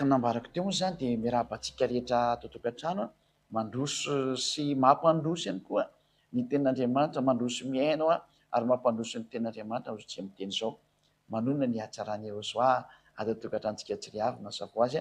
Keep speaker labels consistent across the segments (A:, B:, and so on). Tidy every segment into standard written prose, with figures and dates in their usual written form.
A: Nambarako teo moa zany dia miarahaba antsika rehetra ato an-tokantrano mandroso sy mampandroso ihany koa ny tenin'Andriamanitra, mandroso miaino ary mampandroso ny tenin'Andriamanitra ohatr'izay miteny izao: manonona ny hatsarany Yehosoa ato an-tokantranontsika tsiriavy mazava ho azy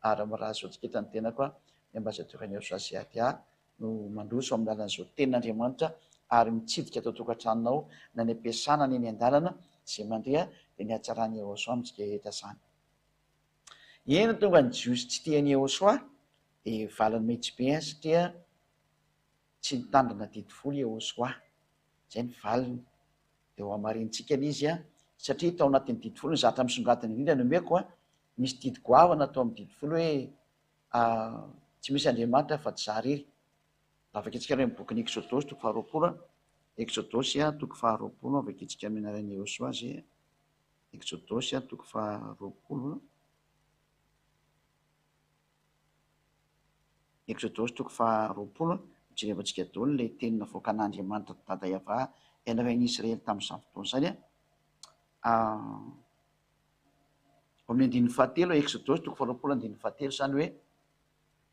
A: ary raha azotsika eto ny tena koa ny ambasadorany Yehosoa sy atia no mandroso amin'ny alalan'izao tenin'Andriamanitra ary mitsidika ato an-tokantranonao na ny ampiasana ny eny an-dalana izay mandeha dia ny hatsarany Yehosoa amintsika rehetra izany. Eny tonga ny jiosy tsy tian'i Yehosoa dia valiny mihitsy be satria tsy nitandrina didy folo Yehosoa, izay ny valiny. Dia ho hamarintsika izy satria tao anatin'ny didy folo ny zatra misongadina indrindra no omeko misy didy goavana tao amin'ny didy folo hoe tsy misy Andriamanitra fa tsy izaho irery. Avakitsika hoe bokin'ny Exodosy toko faharoapolo, Exodosy toko faharoapolo, avakitsika amin'ny anaran'i Yehosoa zay. Exodosy toko faharoapolo, Exodosy toko faharoapolo, mijerevantsika daholo ilay teny navoaka an'Andriamanitra dada Iava ianarany Israely tamin'izany fotoana izany ao amin'ny andininy fahatelo, Exodosy toko faharoapolo andininy fahatelo, izany hoe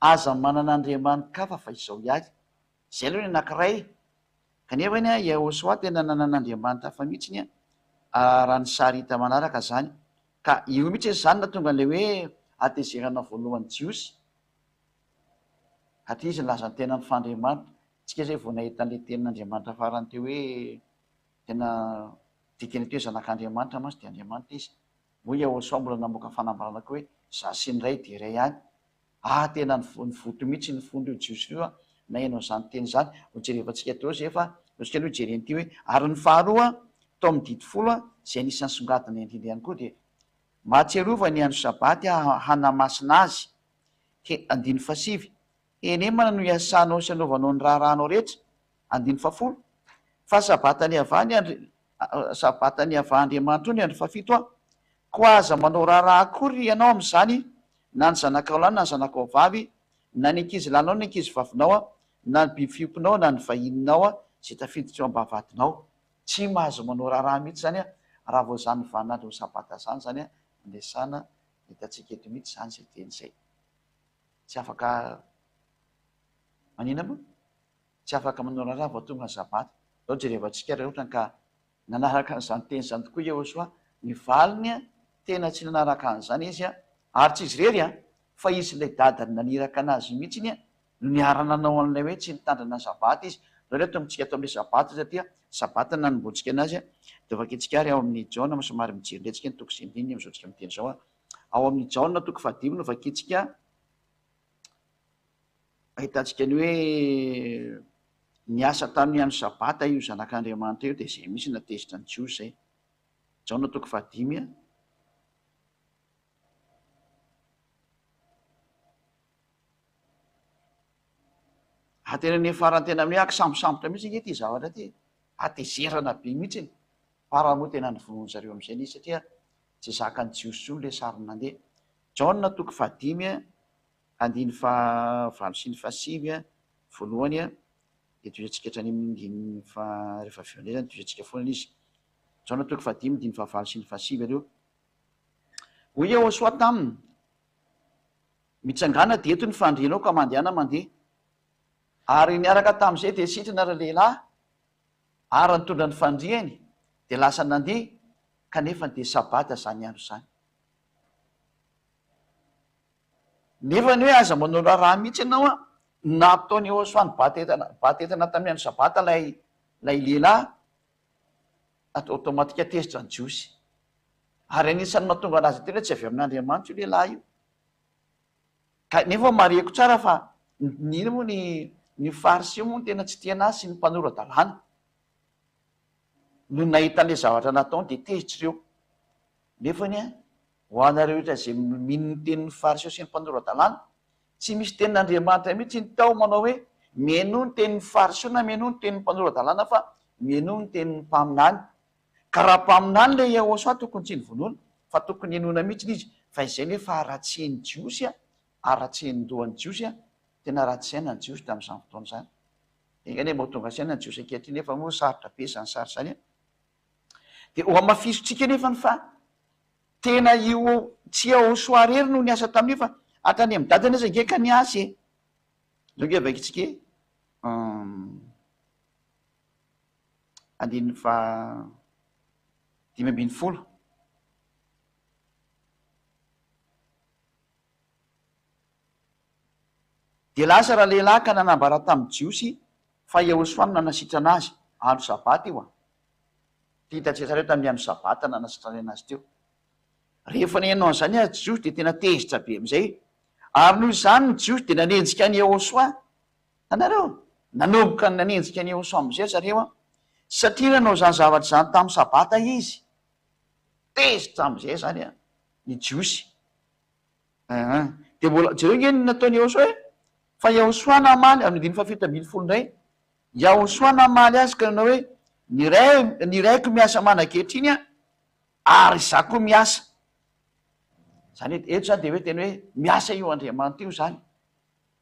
A: aza manana andriamanikafa fa izao ihany. Izay aloha ny anankiray, kanefa Yehosoa tena nanana andriamanitra hafa mihitsiny raha ny sary hita manaraka zany, ka io mihitsy izany nahatonga an'ilay hoe atezerana voalohany jiosy atria izy nilaza ny tenany fandriamanitra. Tsika zay vao nahita an'ilay tenin'Andriamanitra farany teo hoe tena dikany teo zanak'Andriamanitra mantsy dia Andriamanitra izy. Moa Yehosoa mbola namoaka fanambarana koa hoe izaho sy ny iray dia iray ihany. Tena nivoto mihitsy ny fondro io jiosy io na ianao izany teny izany. Hojerevantsika teo zay fa ohatsika aloha jereny ity hoe ary ny faharoa tao amin'ny didy folo izay anisan'ny songadina indrindra ihany koa dia mahatsiarova ny andro sabaty hanamasina azy. Andiny fasivy, enemana no iasanao sy anaovanao ny raharanao rehetra. Andiny fafolo, fa sabatany ava Andriamanitra io ny andro fafito koa aza manao raharaha akory ianao amin'izany, na ny zanakao lahy na ny zanakao vavy, na ny ankizy lahinao ny ankizy vavinao, na ny biby fiompinao na ny vahininao izay tafiditra eo am-bavahadinao. Tsy mahazo manao raharaha mihitsy zany raha vao zany vanandro ny sabata zany zany andesana. Hitantsika eto mihitsy zany izay teny izay. Tsy afaka manina moa, tsy afaka manao raharaha vao tonga ny sabata. Zao jerevantsika raha ohatra ka nanaraka an'izany teny izany tokoa Yehosoa, ny valiny tena tsy nanaraka an'izany izy ary tsy izy irery fa izy ilay dadany naniraka anazy mihitsy no niara-nanao an'ilay hoe tsy nitandrina ny sabata izy. Zao reto mitsika atao amin'ilay sabata satria sabata nanomboantsika anazy dia vakitsika ary ao amin'ny Jaona somary mijery letsika ny toko sy indininy amin'izao tsika miteny izao ao amin'ny Jaona toko fahadimy no vakitsika ahitantsika ny hoe niasa tamin'ny andro sabata io zanak'Andriamanitra io dia izay misy natezitra ny jiosy zay. Jaona toko fahadimy tena ny farany tena amin'ny akisambosambotra mihitsy ity zavatra ty, atezerana be mihitsy para moa tena nivonoany zareo amin'izay izy satria tsy zaka ny jiosy io ilay sary nandeha. Jaona toko fahadimy andiny fahavalo sy ny fahasivy voalohany dia toizantsika hatrany amin'ny rehefa vionezany toizantsika foana izy. Jaona toko fahadimy andiny fahavalo sy ny fahasivy aleo. Hoy Yehosoa taminy, mitsangana dia eto ny fandrianao ka mandehana mandeha. Ary niaraka tamin'izay dia sitrana ra lehilahy ary nitondra ny fandriany dia lasa nandeha kanefa dia sabata zany andro zany. Nefa ny hoe aza manao raharaha mihitsy ianao nataony Yehosoa ny batetana tamin'ny andro sabata lay lehilahy automatika tezitra ny jiosy. Ary anisan'ny mahatonga anazy tena tsy avy amin'Andriamanitra io lehilahy io. Nefa mareko tsara fa nino moa ny fariseo moa tena tsy tiana azy sy ny mpanora-dalàna no nahita an'ilay zavatra nataony dia tezitra ireo. Nefany ho anareo rehetra izay mino ny tenin'ny fariseo sy ny mpanora-dalàna, tsy misy tenin'Andriamanitra mihitsy ny tao manao hoe mihaino ny tenin'ny fariseo na mihaino ny tenin'ny mpanora-dalàna fa mihaino ny tenin'ny mpaminany. Ka raha mpaminany ilay Yehosoa tokony tsy nyvonoana fa tokony henoina mihitsy izy, fa izay nefa aratseny jiosy aratseny dohan'ny jiosy tena ratsy saina ny jiosy tamin'izany fotoana izany. Engany mahatonga saina ny jiosy ankehitriny nefa moa sarotra be izany sary izany dia ho amafisontsika nefa ny fa tena io tsy ao soarery no niasa tamin'io fa atrany amin'ny dadana zay ngeka ny asy longe vaikitsika andiny fa 5 de lasa raha lehilahy ka nanambara tamin'ny jiosy fa Ehosoa nanasitrana azy andro sabata io ty hitantsika tamin'ny andro sabata nanasitrana anazy teo. Rehefa nenao an'izany jiosy de tena tezitra be am'izay ary noho izany ny jiosy de nanenjika ny Ehosoa. Anareo nanomboka ny nanenjika ny Ehosoa am'izay zareo satria nanao zany zavatra zany tamin'ny sabata izy tezitra am'izay zany ny jiosy. De mbola jereo nge ny nataony Ehosoa fa Ehosoa namaly amin'ny 720 indray Ehosoa namaly azy ka nanao hoe ny raiko miasa manakehitriny ary za koa miasa. Zany eto zany de hoe tena hoe miasa io Andriamanitra io zany,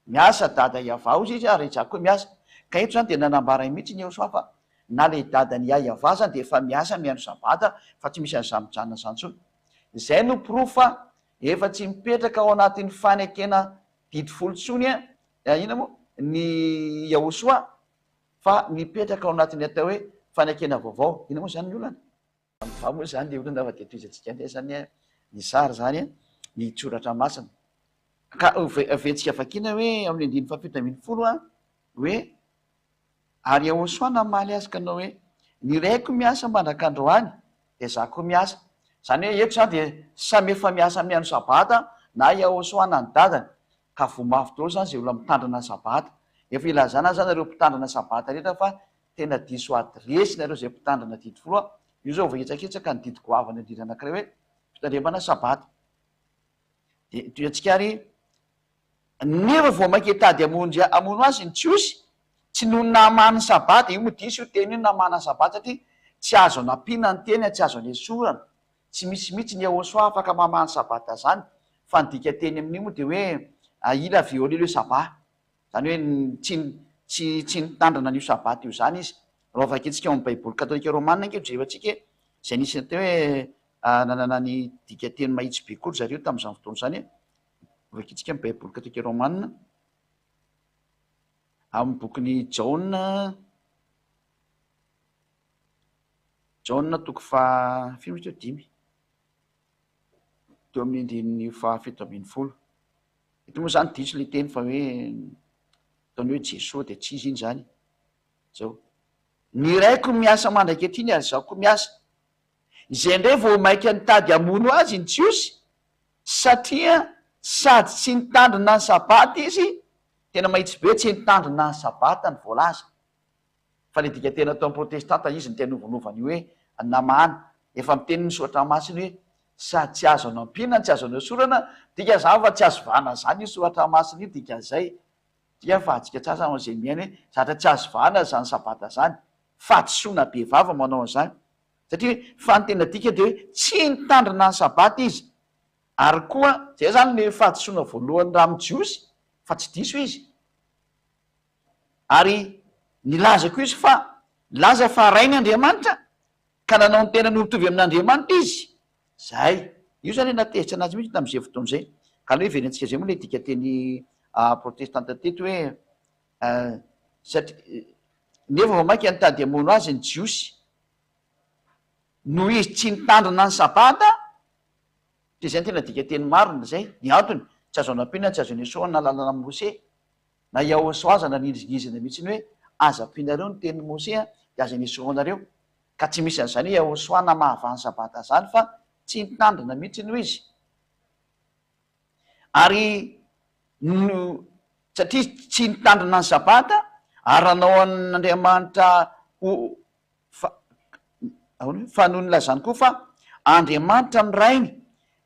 A: miasa dada Iavao izy ary za koa miasa. Ka eto zany de nanambara mihitsy ny Ehosoa fa na le dadany Iavao zany de efa miasa miandro sabata fa tsy misy an'izany mijanona zany tsony. Zay no profa efa tsy mipetraka ao anatin'ny fanekena didifolo tsony ina moa ny Ehosoa fa mipetraka ao anatin'ny atao hoe fanekena vaovao. Ina moa zany ny olana va moa zany le olana fa de toizatsika ndray zany ny sary zany ny tsoratra masina ka ventsika vakina hoe amin'ny 720 hoe ary Ehosoa namaly azy ka nanao hoe ny raiko miasa mandrak'androany de za koa miasa. Zany hoe eto zany de samy efa miasa amin'ny andro sabata na Ehosoa na ny dadany ka vomafy daholo zany zay olona mitandrina sabata. Efa ilazana zany nareo mpitandrina sabata rehetra fa tena diso adresy nareo zay mpitandrina didifolo io zao voaitsakitsaka ny didy goavana indrindra anankiray hoe fitandremana sabata. De toatsika ary nefa vao mainka tady amono azy ny jiosy tsy no namana sabata io modisy io teny io namana sabata satria tsy azo anampiana ny teny tsy azo anesorana tsy misy mihitsy ny Ehosoa afaka mamana sabata zany fa nidika teny amin'io moa de hoe ila violely hoe saba zany hoe tsy nitandrina n'io sabata io zany izy. Raha vakitsika ao amin'ny baiboly katolika romanina nge jevatsika zay nisy teo hoe nanana ny dika teny mahitsy be kory zareo tamin'izany fotoana zany vakitsika amin'ny baiboly katolika romanina amin'ny bokyny Jaona toko fa fino teo 5 teo amin'ny andininy fa 720. Eto moa zany diso le teny fa hoe ataony hoe Jesosy de tsy izy iny zany zao ny raiko miasa mandrakehitriny ary zaho koa miasa. Izay ndray vao mainka nitady amono azy ny jiosy satria sady tsy nitandrina ny sabata izy tena mahitsy be tsy nitandrina ny sabata ny voalaza fa le dika tena atao protestanta izy ny tena novonovany io hoe namana efa miteny ny soratra masina hoe sady tsy azo anampina tsy azo anesorana dika zany fa tsy azo vahana zany io soratra masina io dika zay tia fa atsika tsasa am'izay miaina hoe zatra tsy azo vahana zany sabata zany fahadisoana be vava manao an'izany satria fa ny tena dika de hoe tsy nitandrina ny sabata izy ary koa zay zany le fahadisoana voalohany raha mijiosy fa tsy diso izy ary nilaza koa izy fa laza fa rainy Andriamanitra ka nanao ny tena no mitovy amin'Andriamanitra izy zay io zany natezitra anazy mihitsy tamin'izay fotoana zay ka ny hoe verentsika zay moa le dika teny protestanta teto hoe satria nefa vao mainka nitady amono azy ny jiosy no izy tsy nitandrina ny sabata de zay ny tena dika teny marina zay ny antony tsy azo anampina tsy azo anesoana na lalana Mose na Ehosoa aza nanindrinizana mihitsy ny hoe aza ampianareo ny teny Mose de aza anesoanareo ka tsy misy an'izany hoe Ehosoa na mahavany sabata zany fa tsy nitandrina mihitsy no izy ary no satria tsy nitandrina ny sabata ary ranao an'Andriamanitra fa noho ny lazany koa fa Andriamanitra ny rainy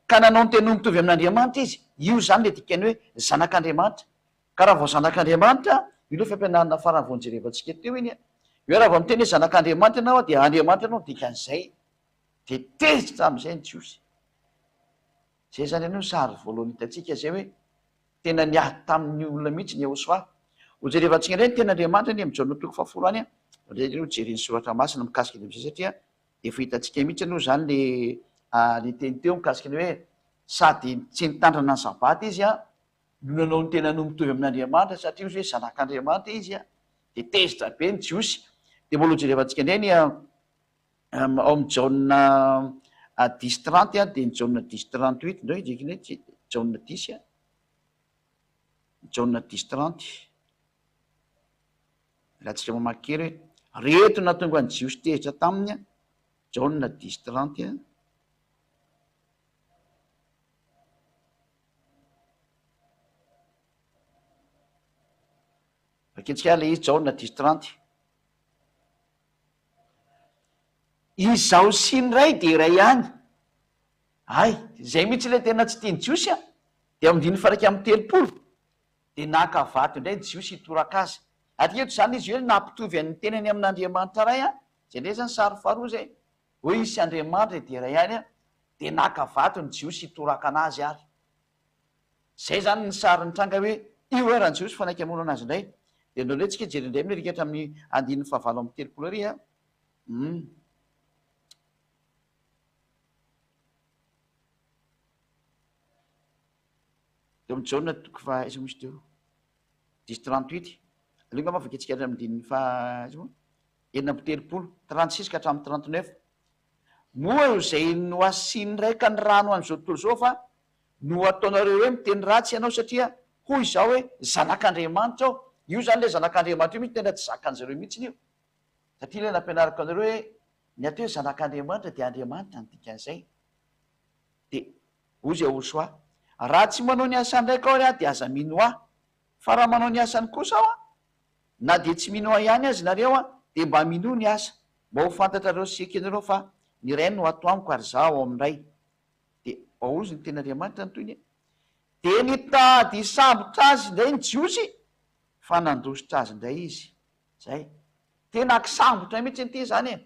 A: ka nanao ny tena mitovy amin'Andriamanitra izy io zany le dikany hoe zanak'Andriamanitra. Ka raha vao zanak'Andriamanitra io le fampianarana farany voanjerevantsika teo iny hoe raha vao miteny hoe zanak'Andriamanitra ianao de Andriamanitra anao dikan'izay de tezitra am'izay ny jiosy zay zany ianao sary voalohany hitatsika zay hoe tena niady tamin'ny olona mihitsy ny Ehosoa. Hojerevantsika indray ny tena Andriamanitra ny amin'ny Jaona toko 10 any no jereny soratra masina mikasika ny am'izay satria efa hitantsika mihitsy aloha zany le ny teny teo mikasika ny hoe sady tsy nitandrana ny sabata izy a no nanao ny tena no mitovy amin'Andriamanitra satria izy hoe zanak'Andriamanitra izy a de tezitra be ny jiosy. De mbola jerevantsika indray ny ao amin'ny jauna 10:30 a de ny jauna 10:38 ndray ndraiky ny hoe jauna 10 a jauna 10:30 raha tsika mamaky kely hoe reto nahatonga ny jiosy tezitra taminy a jauna 10:30 a vaketsika le izy jauna 10:30 izaho sy ny ray de iray ihany ay zay mihitsy le tena tsy tiany jiosy a de amindiny faraka amin'ny 30 de naka vato indray jiosy hitoraka azy ary eto zany izy hoe nampitovy an'ny tenany amin'Andriamanitra ray a zay ndray zany sary faharoa zay hoe isy Andriamanitra de iray ihany a de naka vato ny jiosy hitoraka anazy ary zay zany ny sary nitranga hoe io hoe raha jiosy fanaiky amono anazy indray de ndreo ndray tsika jery indray mirikatra amin'ny andin'ny fahavalo amin'ny 30 ary a de amin'ny jauna toko fa isa misy teo 10:38 aloha ngamba vaketsika amindin'ny fa enina amby 30 36 ka hatramin'ny 39 moa zay no asiny raika ny rano an'izao tontolo zao fa no ataonareo hoe miteny ratsy ianao satria hoy izao hoe zanak'Andriamanitra ao io zany le zanak'Andriamanitra io mihitsy tena tsy zakan'zareo mihitsy io satria le nampianarako anareo hoe ny atao hoe zanak'Andriamanitra de Andriamanitra ny dikan'izay de ozy ahosoa raha tsy manao ny asany raika ao ary a de aza mino ahy fa raha manao ny asany kosa ao a na de tsy mino ahy ihany azy nareo a de mba mino ny asa mba ho fantatrareo seky anareo fa ny ray no ato amiko ary zaho ao amin'ray de aozy ny tena Andriamanitra ny toyny de nitady sambotra azy indray ny jiosy fa nandositra azy indray izy zay tena akisambotra mihitsy nyty zany e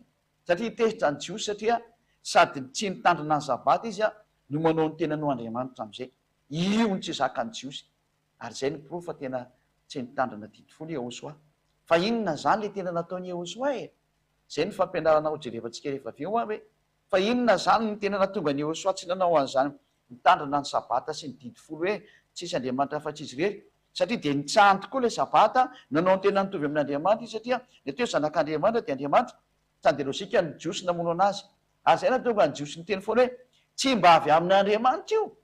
A: satria tezitra ny jiosy satria sady tsy nitandrina ny sabata izy a no manao ny tena no Andriamanitra am'izay io ny tsy zakany jiosy ary zay ny pro fa tena tsy nitandrina tiatyfony Ehosoa fa inona zany le tena nataony Ehosoa e zay ny fampianarana ho jerevantsika rehefa avy eo a hoe fa inona zany ny tena natonga ny Ehosoa tsy nanao an'izany mitandrina ny sabata sy ny didy folo hoe tsisy Andriamanitra fa tsy izy rery satria de nitsahan tokoa le sabata nanao ny tena nitovy amin'Andriamanitra izy satria ny ateo zanak'Andriamanitra de Andriamanitra tandelosika ny jiosy namono anazy ary zay natonga ny jiosy ny teny foana hoe tsy mba avy amin'Andriamanitra io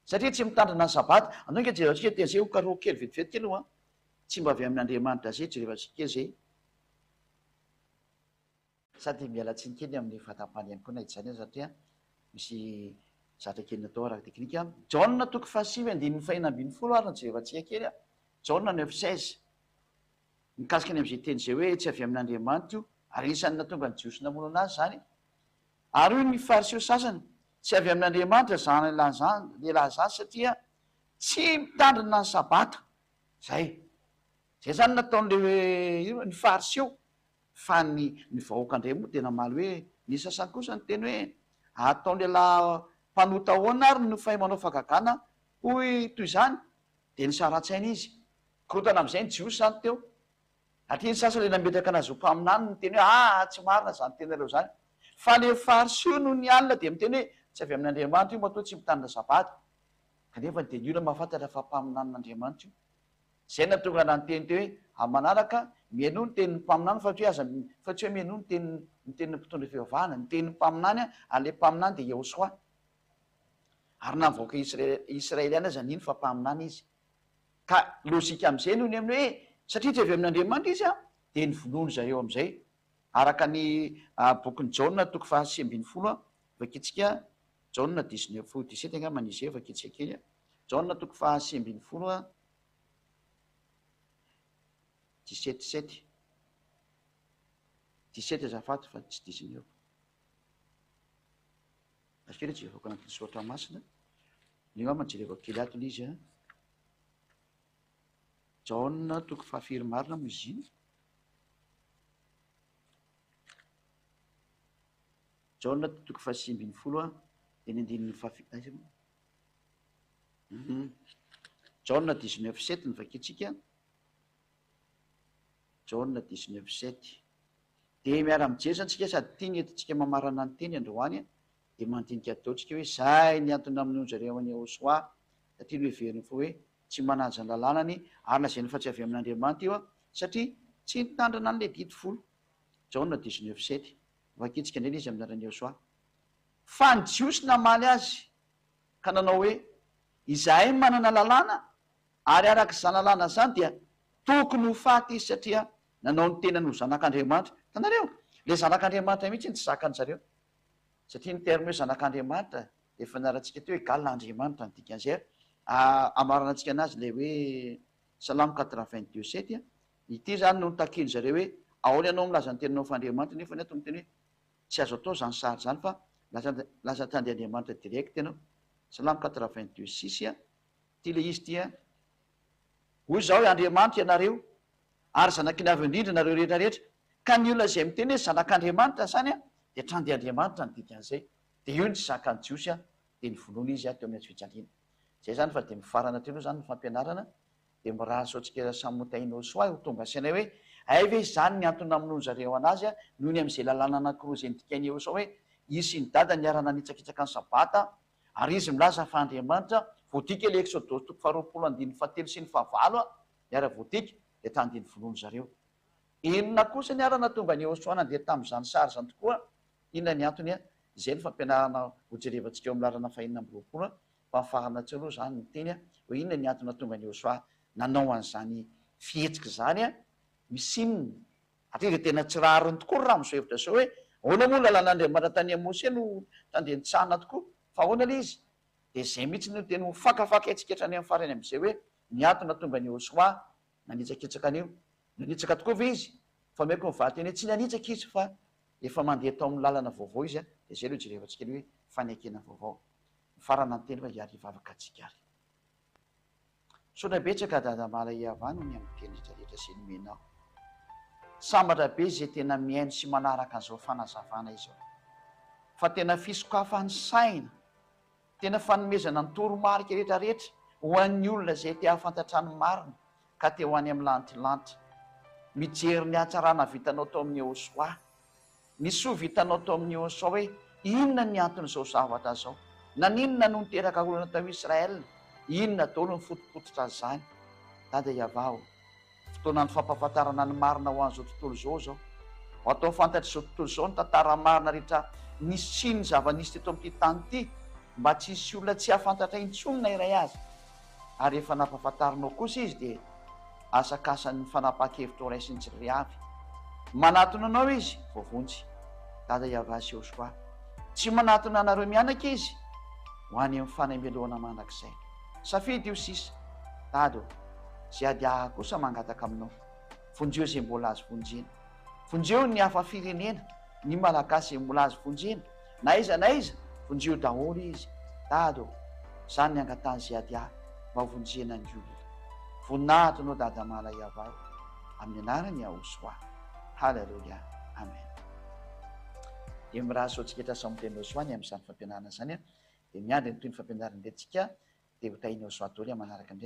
A: satria tsy mitandrina ny sabata anao nge jerevantsika teny zay ho karoa kely vetivety kely io a tsy mba avy amin'Andriamanitra zay jerevantsika zay sady mialatsiny kely amin'ny fatampany ihany koa na ity zany satria misy zatra kely natao araky teknika jauna toko fahasivy andininy faina ambin'ny folo ary ny jerevantsika kely a jauna 9:16 mikasika any am'izay teny zay hoe tsy avy amin'Andriamanitra io ary isan'ny natonga ny jiosy namono anazy zany ary hoy ny fariseo sasany tsy avy amin'Andriamanitra zany lehilahy zany satria tsy mitandrina ny sabata zay zany nataon'le ny fariseo fa ny vahoaka indray moa tena maly hoe ny sasany kosa ny teny hoe ataon'lehilahy mpanota ahoana ary no fahay manao fagagana hoy toy zany de ny saratsaina izy korotana am'izay ny jiosy zany teo atria ny sasany le nametraka anazy ho mpaminany ny teny hoe tsy marina zany tenareo zany fa le fariseo no ny alina de miteny hoe tsy avy amin'Andriamanitra io matoa tsy mitandrina sabata kanefa de ny olona mahafantatra fa mpaminan'Andriamanitra io zay natonga na ny teny teo hoe amanaraka miaino ny tenin'ny mpaminany fa fa tsy hoe miaino ny tenin'ny mpitondra fivavahana ny tenin'ny mpaminany a ary le mpaminany de Ehosoa ary navoaka Israeliana zany iny fa mpaminany izy ka lozika am'izay noho ny amin'ny hoe satria tsy avy amin'Andriamanitra izy a de ny vonono zareo am'izay araka ny bokyny jauna toko fahasy ambin'ny folo a vaketsika jauna 19:17 angamba n'izy eo vaketsika kely a jauna toko fahasy ambin'ny folo a 17 azafato fa tsy 19 askely jerevako anatin'ny soatra masina ny ngamba jerevako kely atony izy a jauna toko fahafiry marina mo izy iny jauna toko fahasy ambin'ny folo a de ny andininy jauna 19:7 ny vaketsika jauna 19:7 de miara mijery zany tsika sady tia ny entintsika mamarana ny teny androany a dia mandinika ataontsika hoe zay ny antony amin'ny zareo any Ahosoa, satria no heveriny fo hoe tsy manaja ny lalànany ary lazainy fa tsy avy amin'Andriamanitra io satria tsy nitandrina an'ilay dito folo. Jaona 19:7. Vakitsika indray izy amin'ny alalan'ny Ahosoa. Fa ny jiosy namaly azy ka nanao hoe izahay manana lalàna ary arak'izany lalàna zany dia tokony ho faty izy satria nanao ny tenany ho zanak'Andriamanitra. Tanareo, le zanak'Andriamanitra mihitsy ny tsy zakany zareo, satria ny terme hoe zanak'Andriamanitra efa niarantsika teo hoe galin'Andriamanitra ny dikan'izay. Amarana antsika anazy le hoe Salamo 82:7. Ity zany no nitakiny zareo hoe ahoana ianao milaza ny teninao fa Andriamanitra nefa ny ato miteny hoe tsy azo atao zany sary zany fa laza tandy Andriamanitra direct ianao. Salamo 82:6. Ty le izy tia hoy zao hoe Andriamanitra ianareo ary zanaky ny avy indrindra nareo rehetrarehetra, ka ny olona izay miteny hoe zanak'Andriamanitra zany dia trandy Andriamanitra ny dikan'izay. Dia io ny tsy zakany jiosy dia ny vonoana izy teo amin'ny Atsofijaliana. Zay zany fa dia mifarana teo aloha zany ny fampianarana dia miraso antsika samy motaina Ahosoa ho tonga sainay hoe ay ve zany ny antony namonoany zareo anazy noho ny amin'izay lalàna anankiroa izay nodikainy Ahosoa hoe izy sy ny dada niarana nitsakitsaka ny sabata ary izy milaza fa Andriamanitra voadika le Exodus 2:7 sy ny 9 niara voadika dia tandiny vonoany zareo. Inona kosa ny arana tonga ny Ahosoa nandeha tamin'izany sary zany tokoa? Inona ny antony izay ny fampianarana ho jerevantsika eo amin'ny lalana fahaenina amby roapolo fa mifarana tsy aloha zany ny teny hoe inona ny antony tonga ny Ahosoa nanao an'izany fihetsika zany misinina. Atria dia tena tsy rariny tokoa raha miso hevitra sao hoe ahoana moa lalàn'Andriamanitra tany Mose no tandentsaana tokoa, fa ahoana le izy? Dia zay mihitsy no teny ho fakafaka antsika hatrany amin'ny farany amin'izay hoe ny antony tonga ny Ahosoa nanitsakitsaka an'io. Nanitsaka tokoa ve izy? Fa maiko mivaly teny hoe tsy nanitsaka izy fa efa mandeha tao amin'ny lalana vaovao izy dia zay no jerevantsika hoe fanekena vaovao. Mifarana ny teny fa hiary hivavaka antsika ary. Saotra betsaka dada mala iavano ny amin'ny teny rehetrarehetra sy ny menao. Sambatra be izay tena mihaino sy manaraka an'izao fanazavana izao. Fa tena fisokafany saina, tena fanomezana ny toromarika rehetrarehetra ho an'ny olona izay te hahafantatrany marina ka te ho any amin'ny lantilanitra. Mijery ny hatsarana vitanao tao amin'ny Ahosoa, ny soa vitanao tao amin'ny Ahosoa hoe inona ny anton'izao zavatra zao, naninona no niteraka olona tao Israel, inona daholo ny fotopototra zany. Dada iavao, fotoana ny fampahafantarana ny marina ho an'izao tontolo zao ho atao fantatra izao tontolo zao ny tantara marina rehetra nisy sy ny zava-nisy teto amin'ity tany ity, mba tsy hisy olona tsy hafantatra intsony na iray azy. Ary efa nampahafantarinao kosa izy dia asakasan'ny fanapaha-kevitra ho ray sy ny tsiry avy. Manatona anao izy voavonjy. Dada iavao sy Ahosoa, tsy manatona anareo mianaka izy ho any amin'ny fanameloana mandrakizay. Safidy io sisa dado zay adiaha kosa mangataka aminao, vonjeo zay mbola azo vonjena, vonjeo ny hafa firenena, ny malagasy mbola azo vonjena, na iza vonjeo daholo izy. Dado zany ny angatany zay adiaha mba vonjena ny olona. Voninahitra anao dada mala iavao amin'ny anarany Ahosoa. Haleluia, amen. Dia miraso antsika trasa miteny Ahosoa ny amin'izany fampianarana zany dia miandry ny toy ny fampianarana ntsika dia ho tainy Ahosoa daholo manaraka